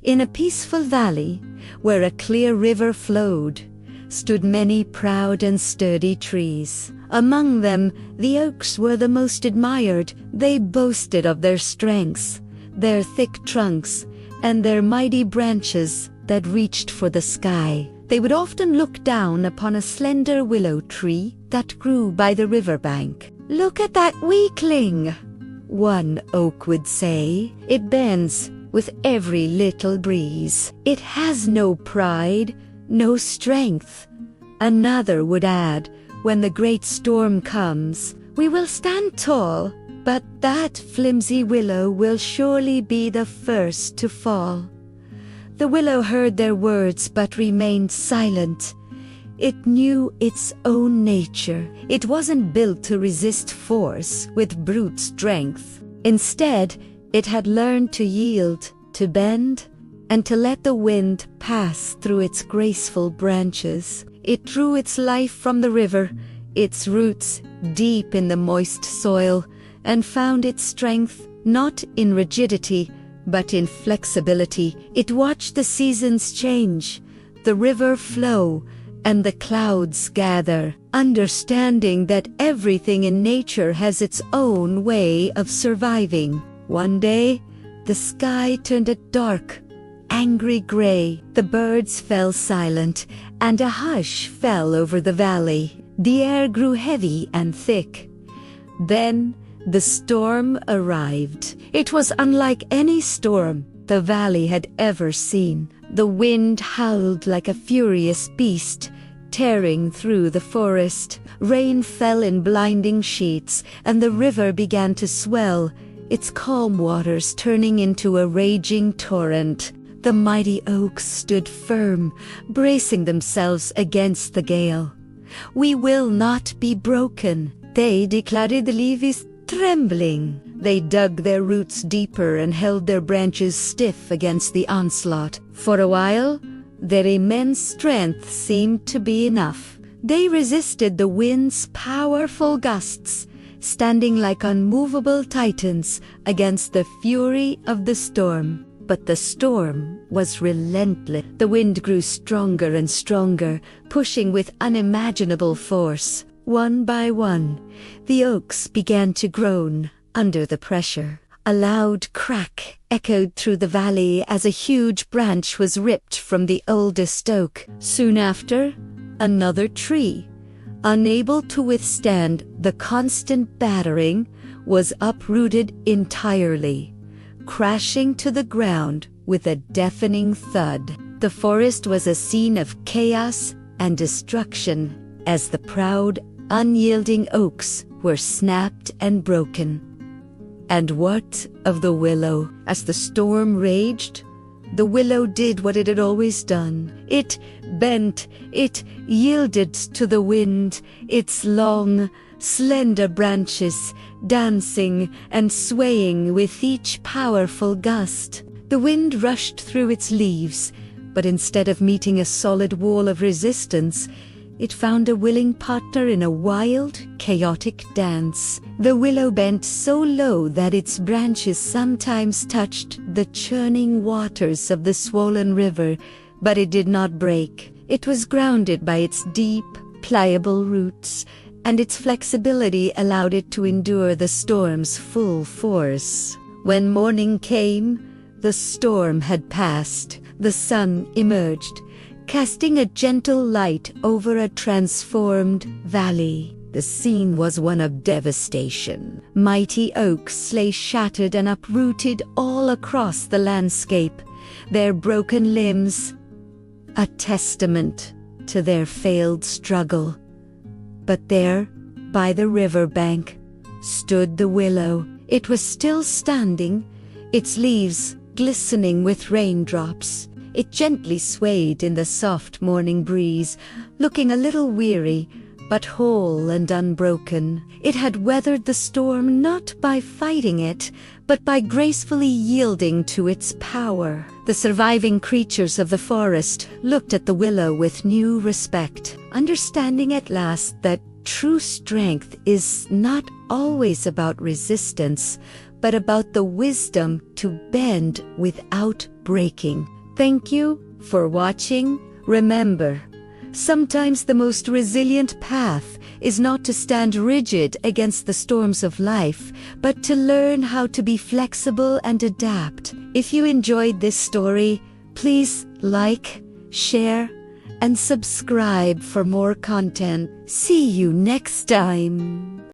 In a peaceful valley, where a clear river flowed, stood many proud and sturdy trees. Among them, the oaks were the most admired. They boasted of their strengths, their thick trunks, and their mighty branches that reached for the sky. They would often look down upon a slender willow tree that grew by the riverbank. "Look at that weakling," one oak would say. "It bends with every little breeze. It has no pride, no strength." Another would add, "When the great storm comes, we will stand tall, but that flimsy willow will surely be the first to fall." The willow heard their words but remained silent. It knew its own nature. It wasn't built to resist force with brute strength. Instead, it had learned to yield, to bend, and to let the wind pass through its graceful branches. It drew its life from the river, its roots deep in the moist soil, and found its strength not in rigidity, but in flexibility. It watched the seasons change, the river flow, and the clouds gather, understanding that everything in nature has its own way of surviving. One day, the sky turned a dark, angry gray. The birds fell silent, and a hush fell over the valley. The air grew heavy and thick. Then the storm arrived. It was unlike any storm the valley had ever seen. The wind howled like a furious beast, tearing through the forest. Rain fell in blinding sheets, and the river began to swell, its calm waters turning into a raging torrent. The mighty oaks stood firm, bracing themselves against the gale. "We will not be broken," they declared. The leaves trembling. They dug their roots deeper and held their branches stiff against the onslaught. For a while, their immense strength seemed to be enough. They resisted the wind's powerful gusts, standing like unmovable titans against the fury of the storm. But the storm was relentless. The wind grew stronger and stronger, pushing with unimaginable force. One by one, the oaks began to groan under the pressure. A loud crack echoed through the valley as a huge branch was ripped from the oldest oak. Soon after, another tree, unable to withstand the constant battering, was uprooted entirely, crashing to the ground with a deafening thud. The forest was a scene of chaos and destruction as the proud, unyielding oaks were snapped and broken. And what of the willow? As the storm raged, the willow did what it had always done. It bent, it yielded to the wind, its long, slender branches dancing and swaying with each powerful gust. The wind rushed through its leaves, but instead of meeting a solid wall of resistance, it found a willing partner in a wild, chaotic dance. The willow bent so low that its branches sometimes touched the churning waters of the swollen river, but it did not break. It was grounded by its deep, pliable roots, and its flexibility allowed it to endure the storm's full force. When morning came, the storm had passed. The sun emerged, casting a gentle light over a transformed valley. The scene was one of devastation. Mighty oaks lay shattered and uprooted all across the landscape, their broken limbs a testament to their failed struggle. But there, by the river bank, stood the willow. It was still standing, its leaves glistening with raindrops. It gently swayed in the soft morning breeze, looking a little weary, but whole and unbroken. It had weathered the storm not by fighting it, but by gracefully yielding to its power. The surviving creatures of the forest looked at the willow with new respect, understanding at last that true strength is not always about resistance, but about the wisdom to bend without breaking. Thank you for watching. Remember, sometimes the most resilient path is not to stand rigid against the storms of life, but to learn how to be flexible and adapt. If you enjoyed this story, please like, share, and subscribe for more content. See you next time.